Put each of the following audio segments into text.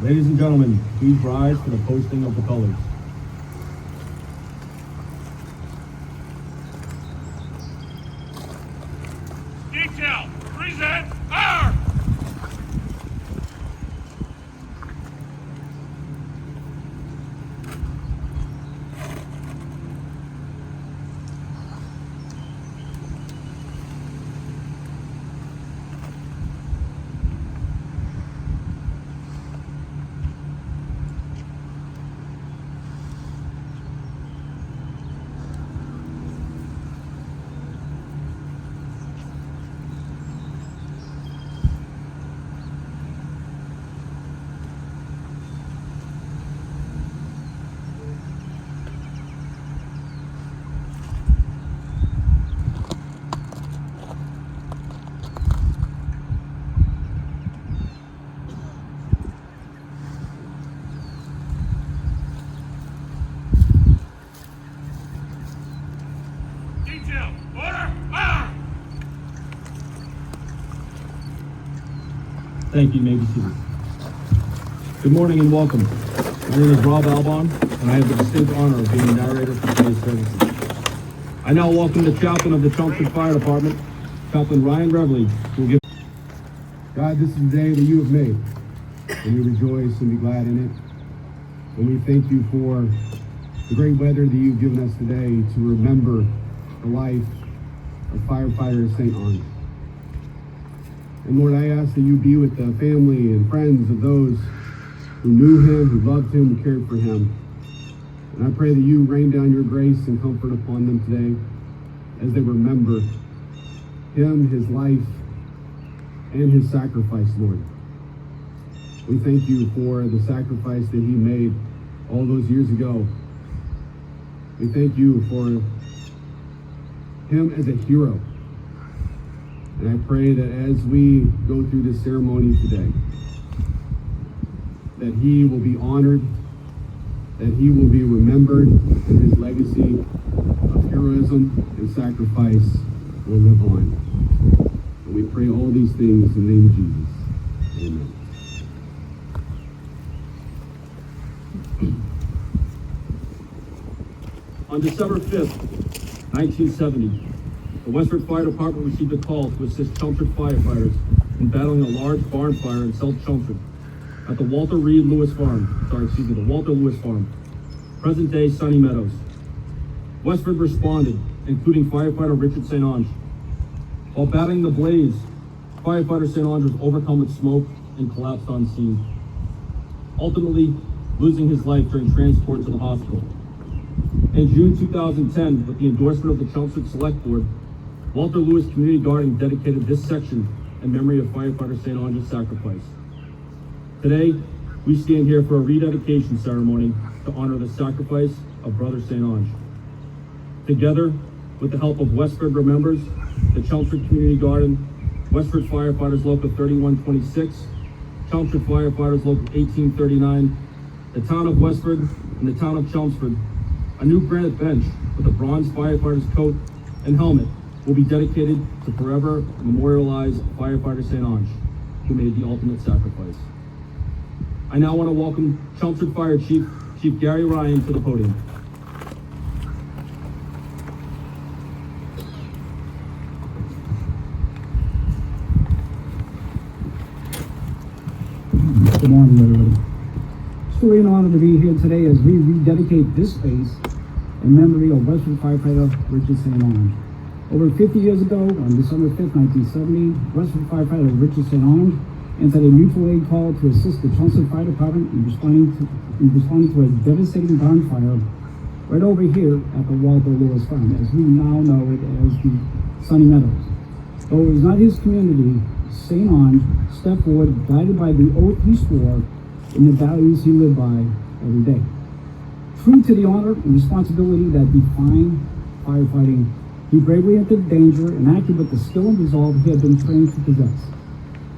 Ladies and gentlemen, please rise for the posting of the colors. Detail, present, arm! Detail, order, arm! Thank you. You may be seated. Good morning and welcome. My name is Rob Albon, and I have the distinct honor of being the narrator for today's services. I now welcome the chaplain of the Chelmsford Fire Department, Chaplain Ryan Reveley, who will give. God, this is the day that you have made, and we rejoice and be glad in it. And we thank you for the great weather that you've given us today to remember the life of firefighter St. Onge. And Lord, I ask that you be with the family and friends of those who knew him, who loved him, who cared for him. And I pray that you rain down your grace and comfort upon them today as they remember him, his life, and his sacrifice, Lord. We thank you for the sacrifice that he made all those years ago. We thank you for him as a hero. And I pray that as we go through this ceremony today, that he will be honored, that he will be remembered, and his legacy of heroism and sacrifice will live on. And we pray all these things in the name of Jesus. Amen. On December 5th, 1970, the Westford Fire Department received a call to assist Chelmsford firefighters in battling a large barn fire in South Chelmsford at the Walter Lewis Farm, present-day Sunny Meadows. Westford responded, including firefighter Richard St. Onge. While battling the blaze, firefighter St. Onge was overcome with smoke and collapsed on scene, ultimately losing his life during transport to the hospital. In June 2010, with the endorsement of the Chelmsford Select Board, Walter Lewis Community Garden dedicated this section in memory of firefighter St. Onge's sacrifice. Today, we stand here for a rededication ceremony to honor the sacrifice of Brother St. Onge. Together, with the help of Westford Remembers, the Chelmsford Community Garden, Westford Firefighters Local 3126, Chelmsford Firefighters Local 1839, the Town of Westford, and the Town of Chelmsford, a new granite bench with a bronze firefighter's coat and helmet will be dedicated to forever memorialize firefighter St. Onge, who made the ultimate sacrifice. I now want to welcome Chelmsford Fire Chief Gary Ryan to the podium. Good morning, everybody. It's truly an honor to be here today as we rededicate this space in memory of Westford firefighter Richard St. Onge. Over 50 years ago, on December 5th, 1970, Westford firefighter Richard St. Onge entered a mutual aid call to assist the Chelmsford Fire Department in responding to a devastating bonfire right over here at the Walter Lewis Farm, as we now know it as the Sunny Meadows. Though it was not his community, St. Onge stepped forward, guided by the oath he swore and the values he lived by every day. True to the honor and responsibility that define firefighting, he bravely entered danger and acted with the skill and resolve he had been trained to possess.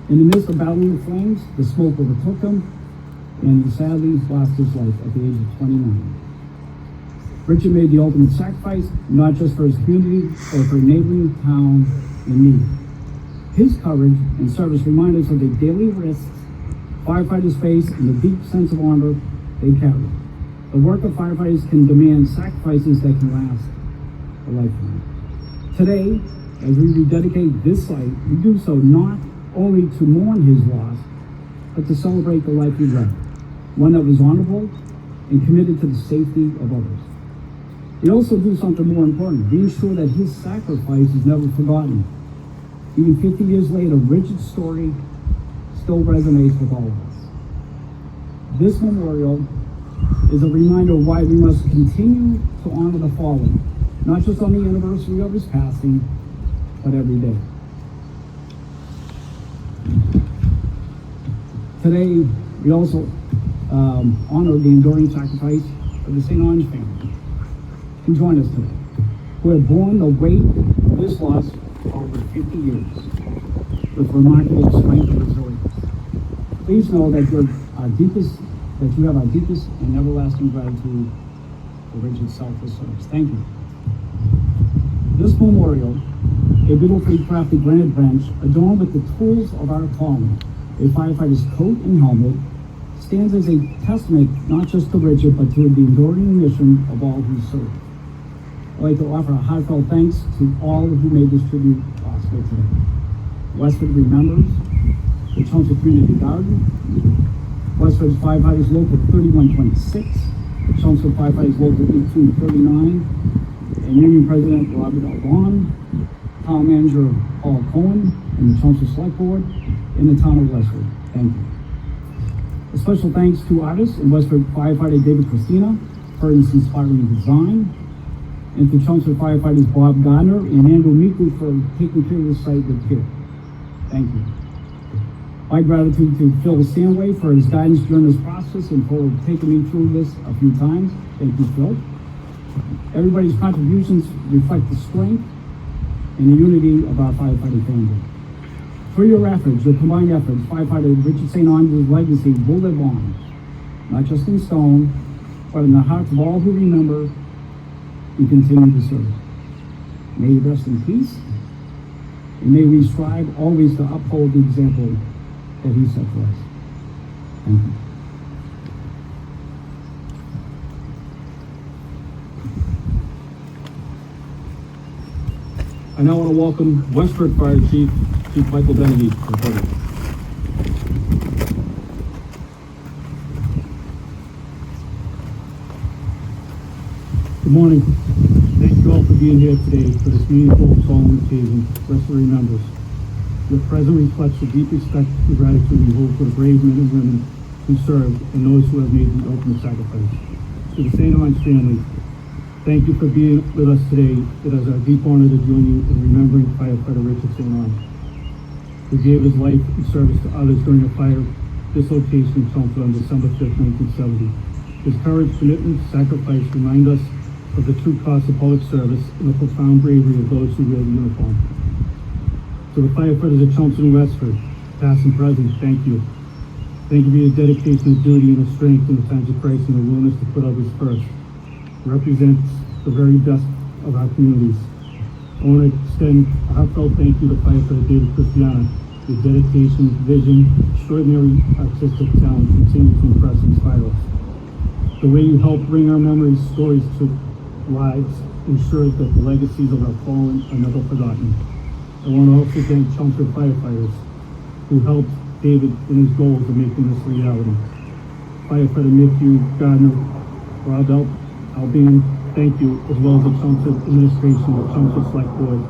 In the midst of battling the flames, the smoke overtook him, and he sadly lost his life at the age of 29. Richard made the ultimate sacrifice, not just for his community, or for a neighboring town in need. His courage and service remind us of the daily risks firefighters face and the deep sense of honor they carry. The work of firefighters can demand sacrifices that can last a lifetime. Today, as we rededicate this site, we do so not only to mourn his loss, but to celebrate the life he led, one that was honorable and committed to the safety of others. We also do something more important. We ensure that his sacrifice is never forgotten. Even 50 years later, Richard's story still resonates with all of us. This memorial is a reminder of why we must continue to honor the fallen, not just on the anniversary of his passing, but every day. Today, we also honor the enduring sacrifice of the St. Onge family, who join us today, who have borne the weight of this loss for over 50 years with remarkable strength and resilience. Please know that you have our deepest and everlasting gratitude for Richard's selfless service. Thank you. This memorial, a beautifully crafted granite bench adorned with the tools of our calling, a firefighter's coat and helmet, stands as a testament not just to Richard, but to the enduring mission of all who served. I'd like to offer a heartfelt thanks to all who made this tribute possible today. Westford remembers the Chelmsford Community Garden, Westford's Firefighters Local 3126, Chelmsford Firefighters Local 1839, and Union President Robert Albon, Town Manager Paul Cohen, and the Chelmsford Select Board, and the Town of Westford. Thank you. A special thanks to artist and Westford firefighter David Christina for his inspiring design, and to Chelmsford firefighters Bob Gardner and Andrew Miku for taking care of the site with care. Thank you. My gratitude to Phil Stanway for his guidance during this process and for taking me through this a few times. Thank you, Phil. Everybody's contributions reflect the strength and the unity of our firefighting family. Through your efforts, your combined efforts, firefighter Richard St. Onge's legacy will live on, not just in stone, but in the hearts of all who remember and continue to serve. May you rest in peace, and may we strive always to uphold the example that he set for us. Thank you. I now want to welcome Westford Fire Chief Michael Benedict to the podium. Good morning. Thank you all for being here today for this meaningful, solemn occasion. Westford remembers. Your presence reflects the deep respect and gratitude we hold for the brave men and women who served and those who have made the ultimate sacrifice. To the St. Onge family, thank you for being with us today. It is our deep honor to join you in remembering firefighter Richard St. Onge, who gave his life in service to others during a fire dislocation in Chelmsford on December 5th, 1970. His courage, commitment, sacrifice remind us of the true cost of public service and the profound bravery of those who wear the uniform. To the firefighters of Chelmsford and Westford, past and present, thank you. Thank you for your dedication, agility, and the strength in the times of crisis and the willingness to put others first. It represents the very best of our communities. I want to extend a heartfelt thank you to firefighter David Christiana. His dedication, vision, extraordinary artistic talent continue to impress and inspire us. The way you help bring our memories, stories to lives ensures that the legacies of our fallen are never forgotten. I want to also thank Chelmsford firefighters who helped David in his goals of making this reality. Firefighter Matthew Gardner, Rob Albion, thank you, as well as the Chelmsford administration, the Chelmsford Select Board,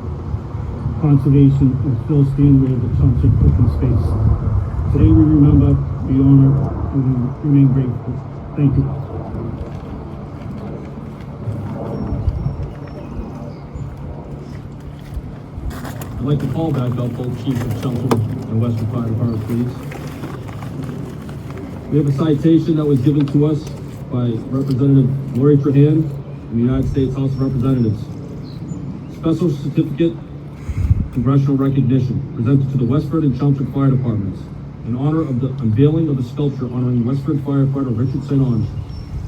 Conservation, and Phil Stanley of the Chelmsford Open Space. Today we remember, we honor, and we remain grateful. Thank you. I'd like to call back up both Chiefs of Chelmsford and Westford Fire Department, please. We have a citation that was given to us by Representative Lori Trahan in the United States House of Representatives. Special certificate congressional recognition presented to the Westford and Chelmsford Fire Departments in honor of the unveiling of the sculpture honoring Westford firefighter Richard St. Onge,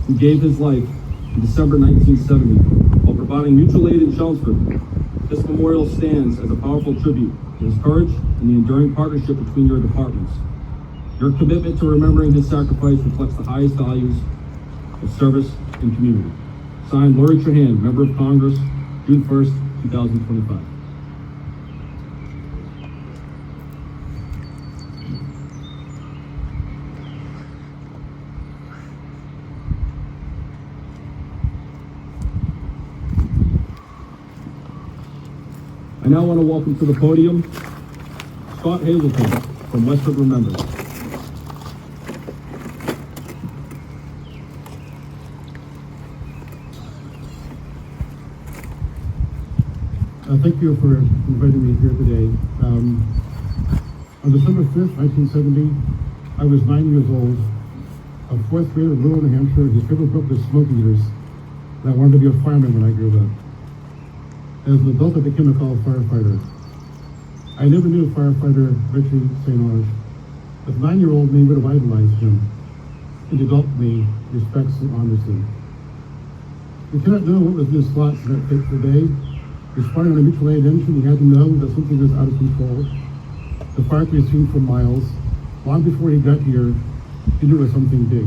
who gave his life in December 1970 while providing mutual aid in Chelmsford. This memorial stands as a powerful tribute to his courage and the enduring partnership between your departments. Your commitment to remembering his sacrifice reflects the highest values of service and community. Signed, Lori Trahan, Member of Congress, June 1st, 2025. I now want to welcome to the podium Scott Hazelton from Westford Remembers. Thank you for inviting me here today. On December 5th, 1970, I was 9 years old, a fourth grader in rural New Hampshire whose favorite book was Smoke Eaters, and I wanted to be a fireman when I grew up. As an adult, I became a call firefighter. I never knew firefighter Richard St. Onge. As a 9-year-old me would have idolized him, and adult me respects and honors him. We cannot know what was in his thoughts in that fateful day. Responding on a mutual aid engine, he had to know that something was out of control. The fire could be seen for miles. Long before he got here, he knew it was something big.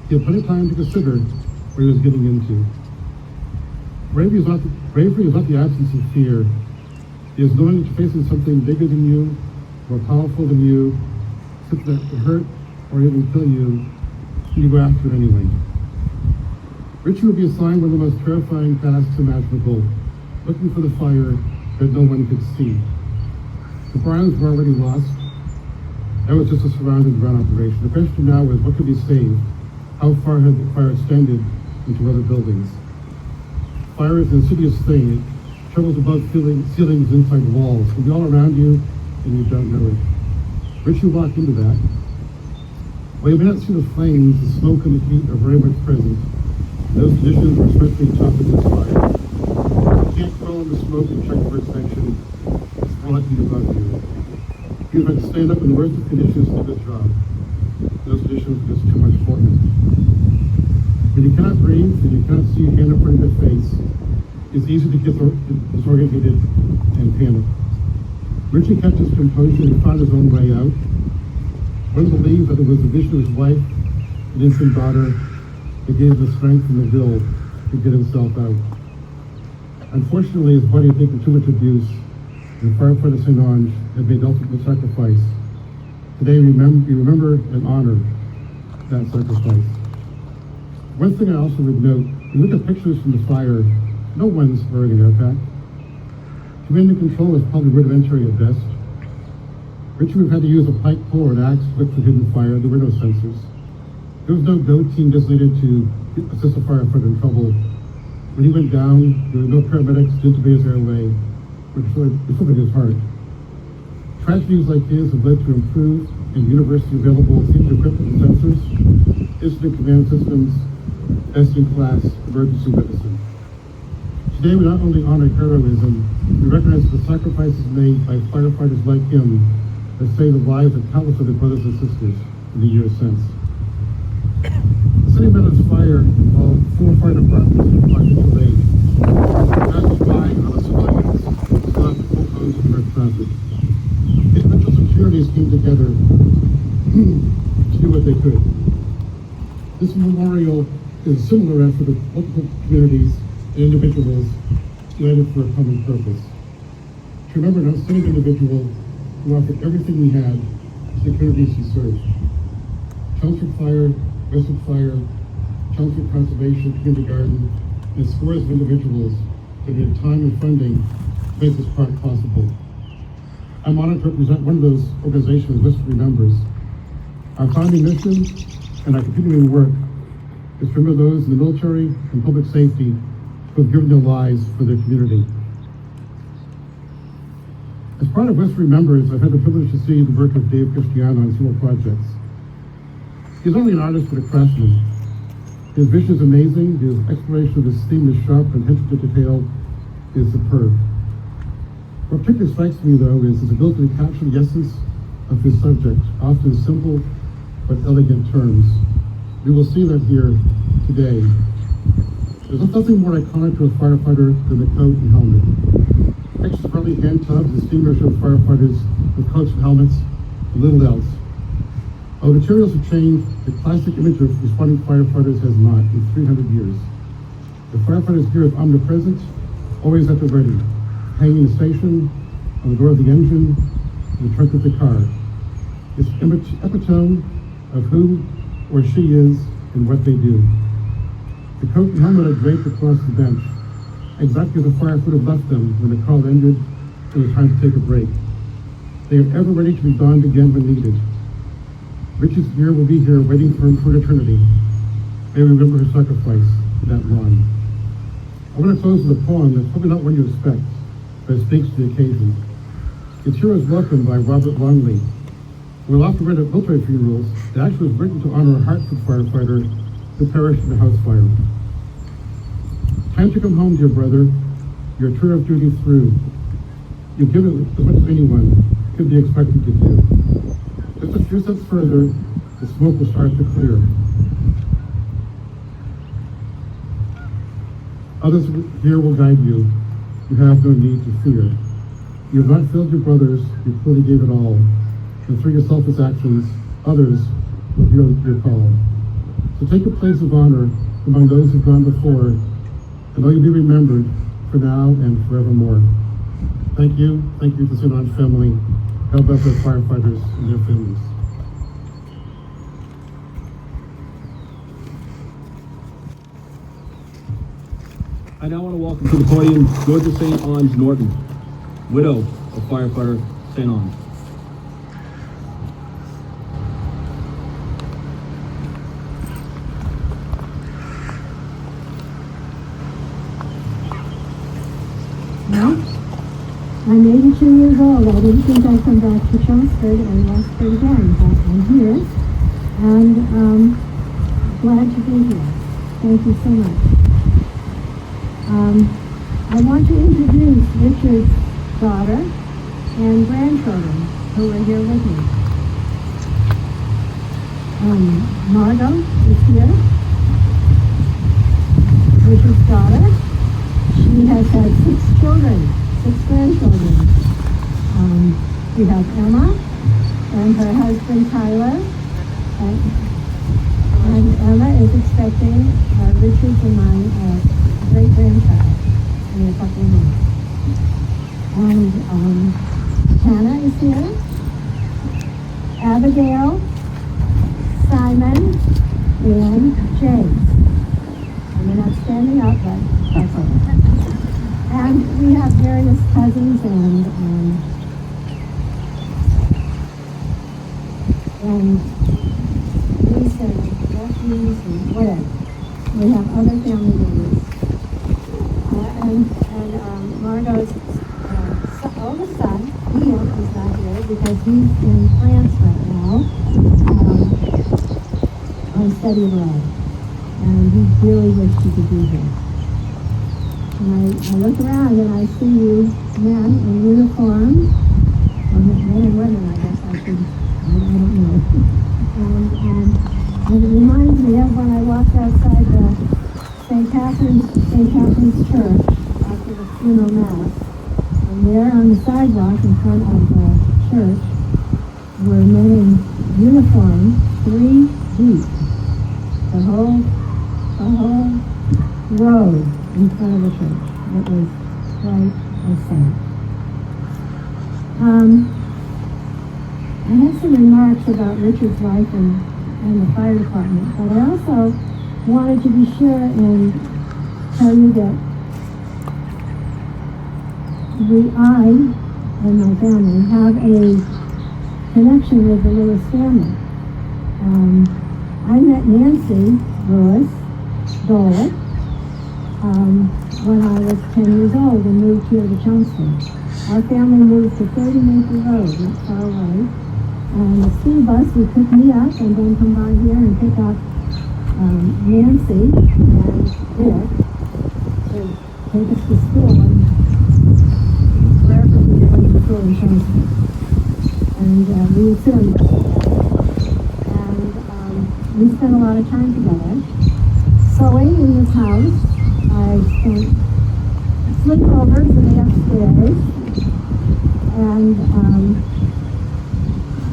He had plenty of time to consider what he was getting into. Bravery is not the absence of fear. It is knowing that you're facing something bigger than you, more powerful than you, something that could hurt or even kill you, and you go after it anyway. Richard would be assigned one of the most terrifying tasks imaginable, looking for the fire that no one could see. The Bryans were already lost. That was just a surround and ground operation. The question now was, what could be saved? How far had the fire extended into other buildings? Fire is an insidious thing. It travels above ceilings inside walls. It can be all around you, and you don't know it. Richard walked into that. While you may not see the flames, the smoke and the heat are very much present. Those conditions were especially tough in this fire. You can't crawl in the smoke and check for extinction. It's blocking above you. He had to stand up in the worst of conditions to do his job. Those conditions were just too much for him. When you cannot breathe and you cannot see your hand in front of your face, it's easy to get disoriented and panic. Richard kept his composure and found his own way out. One believes that it was the vision of his wife and infant daughter that gave him the strength and the will to get himself out. Unfortunately, his body had taken too much abuse, and firefighter St. Onge had made the ultimate sacrifice. Today, we remember and honor that sacrifice. One thing I also would note, you look at pictures from the fire, no one's wearing an air pack. Command and control is probably rudimentary at best. Richard would have had to use a pike pole or an axe to look for hidden fire. There were no sensors. There was no go team designated to assist a firefighter in trouble. When he went down, there were no paramedics to intubate his airway or to his heart. Tragedies like his have led to improved and universally available safety equipment and sensors, incident command systems, best-in-class emergency medicine. Today, we not only honor heroism, we recognize the sacrifices made by firefighters like him that saved the lives of countless other brothers and sisters in the years since. The City Meadows fire involved four fire departments by mutual aid. Passing by on the civilians, stop full cones of direct traffic. Individuals and communities came together to do what they could. This memorial is a similar effort of multiple communities and individuals united for a common purpose. To remember an outstanding individual who offered everything he had to the communities he served. Chelmsford Fire, Westford Fire, Chelmsford Conservation, Community Garden, and scores of individuals that had time and funding to make this project possible. I'm honored to represent one of those organizations Westford remembers. Our founding mission and our continuing work is to remember those in the military and public safety who have given their lives for their community. As part of Westford Remembers, I've had the privilege to see the work of Dave Cristiano on several projects. He's not only an artist but a craftsman. His vision is amazing, his exploration of his theme is sharp, and attention to detail is superb. What particularly strikes me, though, is his ability to capture the essence of his subject, often in simple but elegant terms. We will see that here today. There's nothing more iconic to a firefighter than the coat and helmet. Extras friendly hand tubs distinguish our firefighters with coats and helmets and little else. While the materials have changed, the classic image of responding firefighters has not in 300 years. The firefighter's gear is omnipresent, always at the ready, hanging in the station, on the door of the engine, in the trunk of the car. It's epitome of who or she is and what they do. The coat and helmet are draped across the bench, exactly as the fire would have left them when the call ended and it was time to take a break. They are ever ready to be donned again when needed. Richard's gear will be here waiting for him for eternity. May we remember her sacrifice that long. I want to close with a poem that's probably not one you expect, but it speaks to the occasion. It's Heroes Welcome by Robert Longley. We'll often read at military funerals, it actually was written to honor a Hartford firefighter who perished in a house fire. Time to come home, dear brother, your tour of duty through. You've given as much as anyone could be expected to do. Just a few steps further, the smoke will start to clear. Others here will guide you. You have no need to fear. You have not failed your brothers, you clearly gave it all. And through your selfless actions, others will hear your call. So take a place of honor among those who've gone before, and know you'll be remembered for now and forevermore. Thank you to the St. Onge family. God bless our firefighters and their families. I now want to welcome to the podium Georgia St. Onge Norton, widow of firefighter St. Onge. Well, I'm 82 years old. I didn't think I'd come back to Chelmsford and Westford again, but I'm here, and glad to be here. Thank you so much. I want to introduce Richard's daughter and grandchildren who are here with me. Margot is here, Richard's daughter. She has had 6 children, 6 grandchildren. We have Emma and her husband Tyler, and Emma is expecting Richard's and my great-grandchild in a couple of months. And Hannah is here, Abigail, Simon, and James. They're not standing up, but that's all right. And we have various cousins and nieces and nephews and whatever. We have other family members. And Margot's oldest son, Ian, is not here because he's in France right now on study abroad. And he really wished he could be here. And I look around and I see you men in uniform, or men and women, I guess I don't know. And it reminds me of when I walked outside the St. St. Catherine's Church after the funeral mass. And there on the sidewalk in front of the church were men in uniform, 3 deep. The whole road in front of the church. It was quite a sight. I have some remarks about Richard's life and the fire department, but I also wanted to be sure and tell you that I and my family have a connection with the Lewis family. I met Nancy Lewis Dole when I was 10 years old and moved here to Chelmsford. Our family moved to 30 Maple Road, not far away. And the school bus would pick me up and then come by here and pick up Nancy and Dick to take us to school and wherever we were going to school in Chelmsford. And we would sit on the bus. And we spent a lot of time together. Sewing in this house. I spent sleepovers in the upstairs.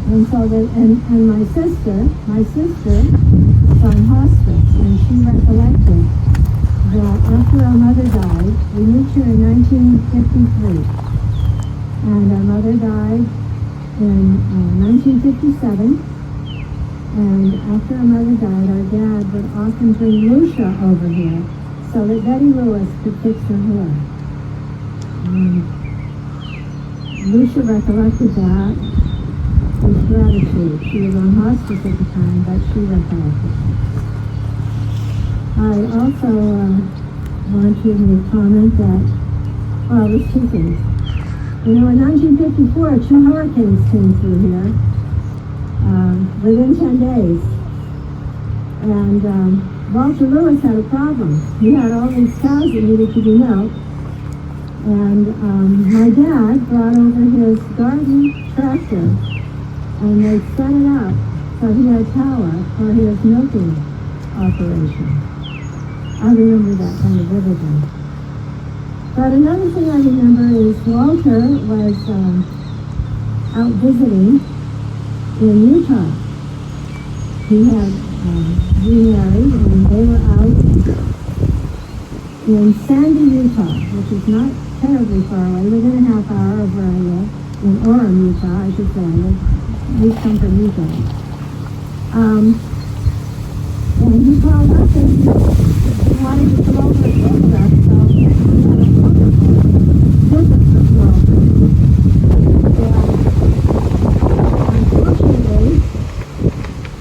And so that, and my sister was on hospice, and she recollected that after our mother died, we moved here in 1953, and our mother died in 1957, and after our mother died, our dad would often bring Lucia over here so that Betty Lewis could fix her hair. Lucia recollected that with gratitude. She was on hospice at the time, but she recollected. I also want to make a comment that, well, there's 2 things. You know, in 1954, 2 hurricanes came through here within 10 days. And Walter Lewis had a problem. He had all these cows that needed to be milked. And my dad brought over his garden tractor, and they set it up so he had power for his milking operation. I remember that kind of vividly. But another thing I remember is Walter was out visiting in Utah. He had remarried, and they were out in Sandy, Utah, which is not terribly far away, within a half hour of where I live, in Orem, Utah, I should say. We come from Utah. And he called up and he wanted to come over and visit us, so we had a wonderful visit with Walter. And unfortunately,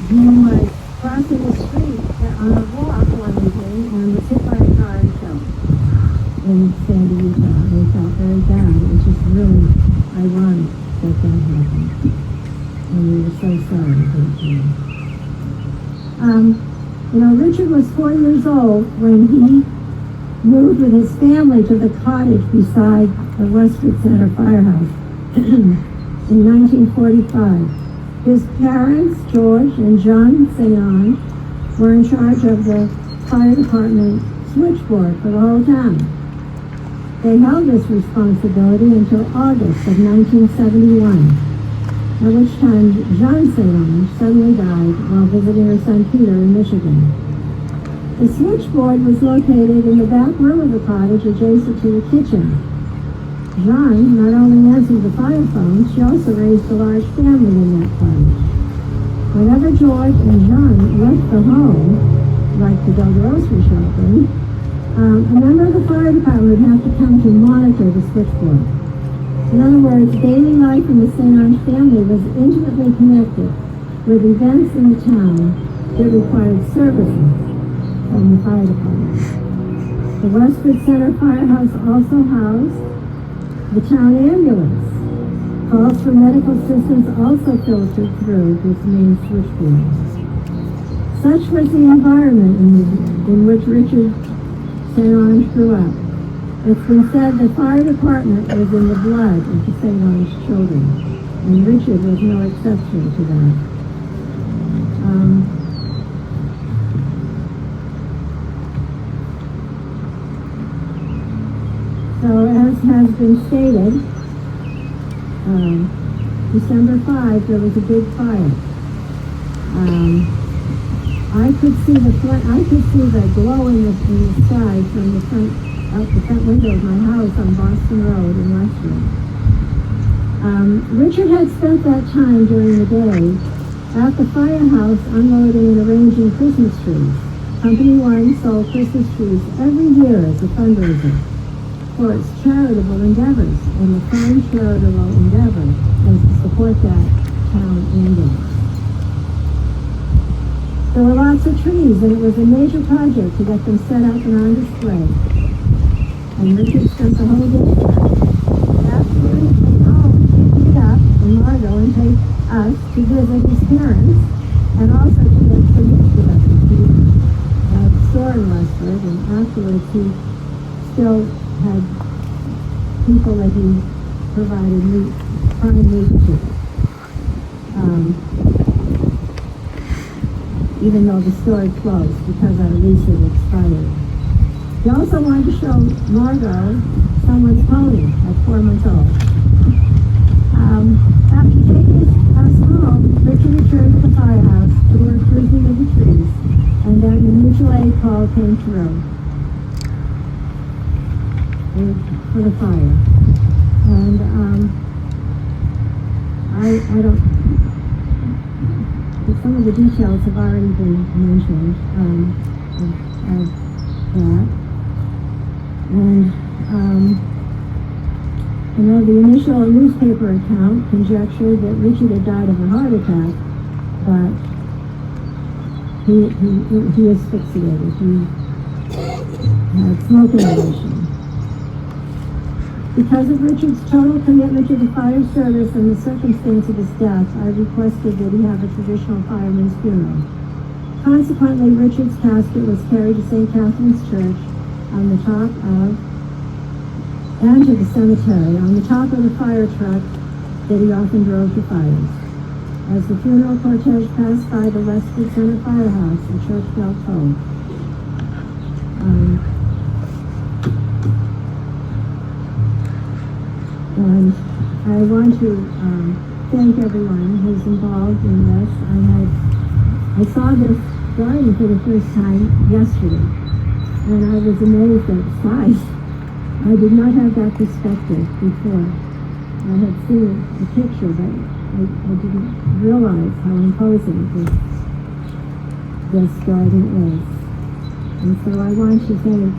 he was crossing the street on a walk one evening and was hit by a car and killed in Sandy, Utah. They felt very bad. It was just really ironic that happened. And we were so sorry about that. You know, Richard was 4 years old when he moved with his family to the cottage beside the Westford Center firehouse in 1945. His parents, George and John St. Onge, were in charge of the fire department switchboard for the whole town. They held this responsibility until August of 1971, at which time John St. Onge suddenly died while visiting her son Peter in Michigan. The switchboard was located in the back room of the cottage adjacent to the kitchen. John not only answered the fire phone, she also raised a large family in that cottage. Whenever George and John left the home, like to go grocery shopping, a member of the fire department would have to come to monitor the switchboard. In other words, daily life in the St. Onge family was intimately connected with events in the town that required services from the fire department. The Westford Center Firehouse also housed the town ambulance. Calls for medical assistance also filtered through this main switchboard. Such was the environment in which Richard St. Onge grew up. It's been said the fire department was in the blood of the St. Onge children, and Richard was no exception to that. So as has been stated, December 5, there was a big fire. I could see the glow in the sky from out the front window of my house on Boston Road in Westford. Richard had spent that time during the day at the firehouse unloading and arranging Christmas trees. Company 1 sold Christmas trees every year as a fundraiser for its charitable endeavors, and the prime charitable endeavor was to support that town ambulance. There were lots of trees, and it was a major project to get them set up and on display. And Richard spent the whole day after he came home to pick up and Margot and take us to visit his parents, and also to get some meat together. He had a store in Westford, and afterwards he still had people that he provided meat, prime meat to. Even though the store had closed because our lease had expired. He also wanted to show Margot someone's pony at 4 months old. After taking us home, Richard returned to the firehouse to work pruning of the trees, and then the mutual aid call came through for the fire. And I don't, some of the details have already been mentioned of that. And I know the initial newspaper account conjectured that Richard had died of a heart attack, but he asphyxiated. He had smoke inhalation. Because of Richard's total commitment to the fire service and the circumstance of his death, I requested that he have a traditional fireman's funeral. Consequently, Richard's casket was carried to St. Catherine's Church on the top of, and to the cemetery on the top of the fire truck that he often drove to fires. As the funeral cortege passed by the Westford Center Firehouse, the church bell tolled. And I want to thank everyone who's involved in this. I saw this drawing for the first time yesterday, and I was amazed at its size. I did not have that perspective before. I had seen the picture, but I didn't realize how imposing this garden is. And so I want to thank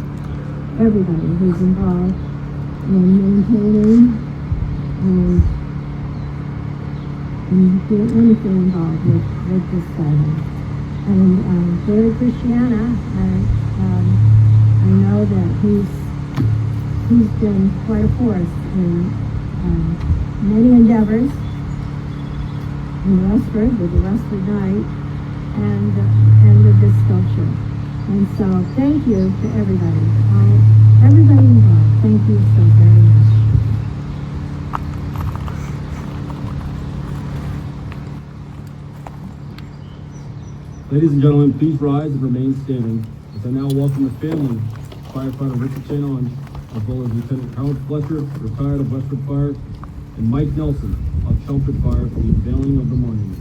everybody who's involved in maintaining and doing anything involved with this garden. And David Christiana, I know that he's been quite a force in many endeavors in Westford, with the Westford Night, and with this sculpture. And so thank you to everybody, everybody involved. Thank you so very much. Ladies and gentlemen, please rise and remain standing as I now welcome the family of firefighter Richard St. Onge, as well as Lieutenant Howard Fletcher, retired of Westford Fire, and Mike Nelson of Chelmsford Fire for the unveiling of the monument.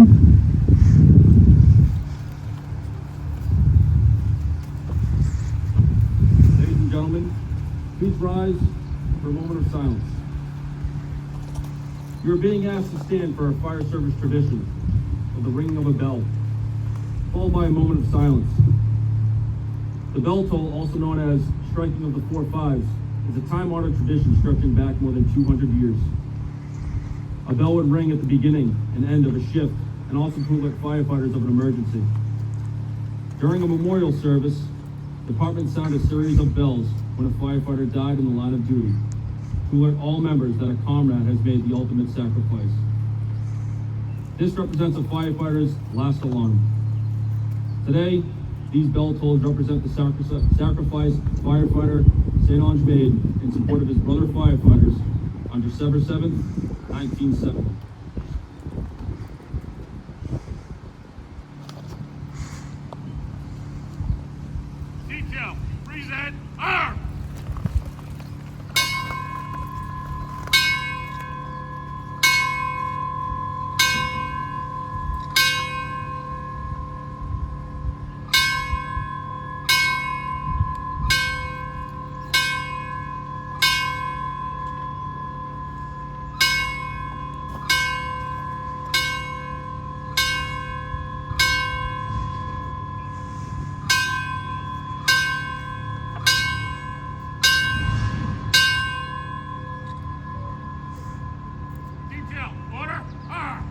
Ladies and gentlemen, please rise for a moment of silence. You are being asked to stand for our fire service tradition of the ringing of a bell, followed by a moment of silence. The bell toll, also known as striking of the 4 5s, is a time-honored tradition stretching back more than 200 years. A bell would ring at the beginning and end of a shift and also to alert firefighters of an emergency. During a memorial service, the department sounded a series of bells when a firefighter died in the line of duty to alert all members that a comrade has made the ultimate sacrifice. This represents a firefighter's last alarm. Today, these bell tolls represent the sacrifice firefighter St. Onge made in support of his brother firefighters on December 7th, 1970. Detail, present, arm! Detail, order, arm!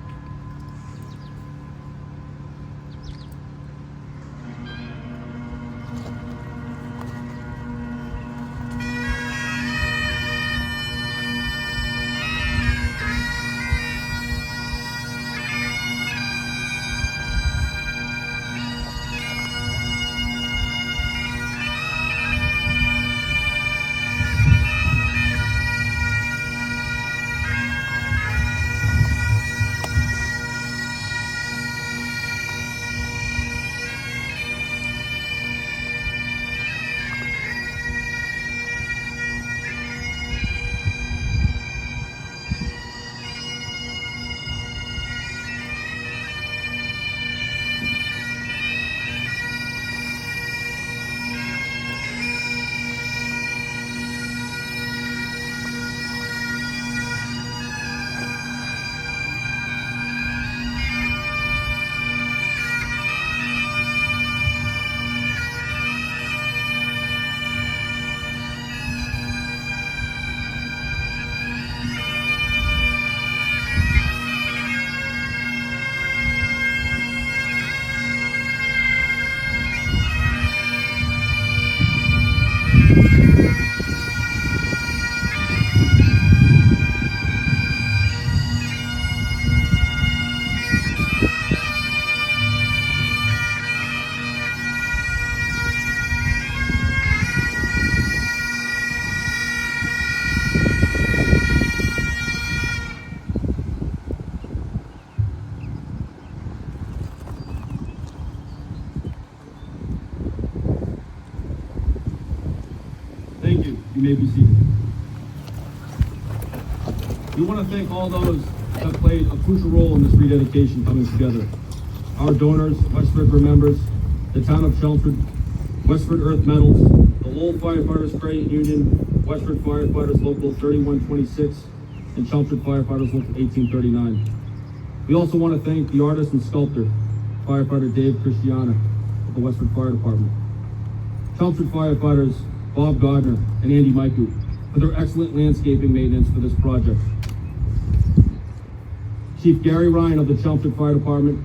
Thank you. You may be seated. We want to thank all those that played a crucial role in this rededication coming together. Our donors, Westford Remembers, the Town of Chelmsford, Westford Earth Metals, the Lowell Firefighters Credit Union, Westford Firefighters Local 3126, and Chelmsford Firefighters Local 1839. We also want to thank the artist and sculptor, firefighter Dave Christiana of the Westford Fire Department. Chelmsford firefighters Bob Gardner and Andy Miku for their excellent landscaping maintenance for this project. Chief Gary Ryan of the Chelmsford Fire Department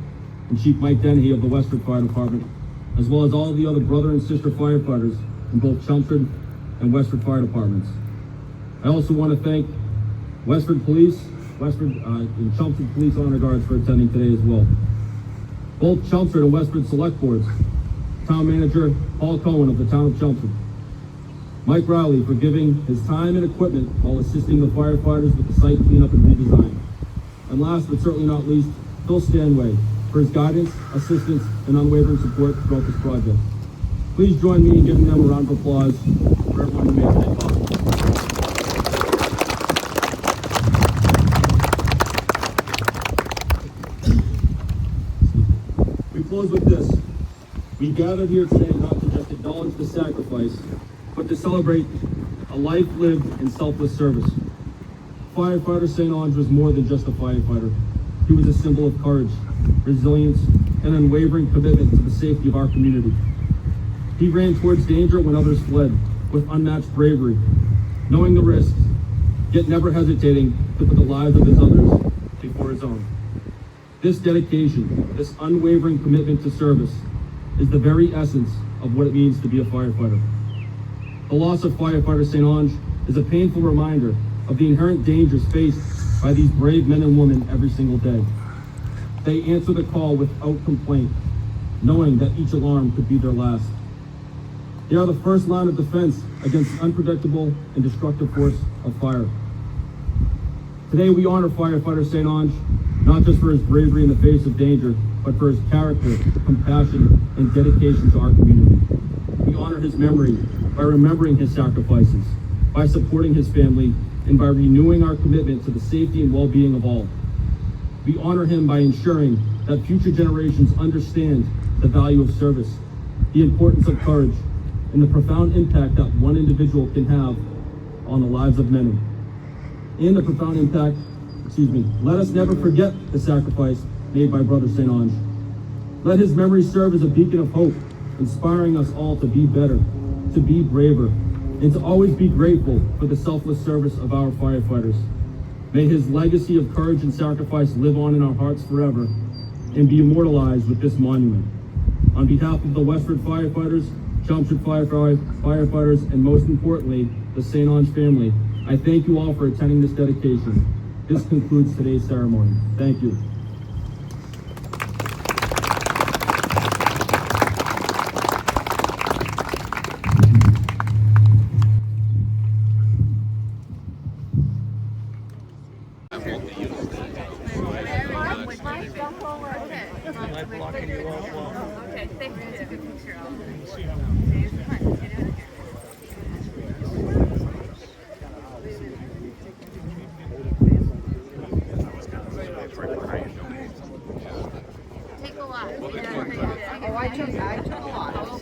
and Chief Mike Dennehy of the Westford Fire Department, as well as all of the other brother and sister firefighters in both Chelmsford and Westford Fire Departments. I also want to thank Westford Police, and Chelmsford Police Honor Guards for attending today as well. Both Chelmsford and Westford Select Boards, Town Manager Paul Cohen of the Town of Chelmsford, Mike Rowley for giving his time and equipment while assisting the firefighters with the site cleanup and redesign. And last but certainly not least, Phil Stanway for his guidance, assistance, and unwavering support throughout this project. Please join me in giving them a round of applause for everyone who made today possible. close with this. We gathered here today not to just acknowledge the sacrifice, but to celebrate a life lived in selfless service. Firefighter St. Onge was more than just a firefighter. He was a symbol of courage, resilience, and unwavering commitment to the safety of our community. He ran towards danger when others fled, with unmatched bravery, knowing the risks, yet never hesitating to put the lives of his others before his own. This dedication, this unwavering commitment to service, is the very essence of what it means to be a firefighter. The loss of firefighter St. Onge is a painful reminder of the inherent dangers faced by these brave men and women every single day. They answer the call without complaint, knowing that each alarm could be their last. They are the first line of defense against the unpredictable and destructive force of fire. Today we honor firefighter St. Onge, not just for his bravery in the face of danger, but for his character, compassion, and dedication to our community. We honor his memory by remembering his sacrifices, by supporting his family, and by renewing our commitment to the safety and well-being of all. We honor him by ensuring that future generations understand the value of service, the importance of courage, and the profound impact that one individual can have on the lives of many. And the profound impact, let us never forget the sacrifice made by Brother St. Onge. Let his memory serve as a beacon of hope, inspiring us all to be better, to be braver, and to always be grateful for the selfless service of our firefighters. May his legacy of courage and sacrifice live on in our hearts forever and be immortalized with this monument. On behalf of the Westford firefighters, Chelmsford firefighters, and most importantly, the St. Onge family, I thank you all for attending this dedication. This concludes today's ceremony. Thank you. Okay, thank you. It's a good picture. Take a lot. Oh, I took a lot.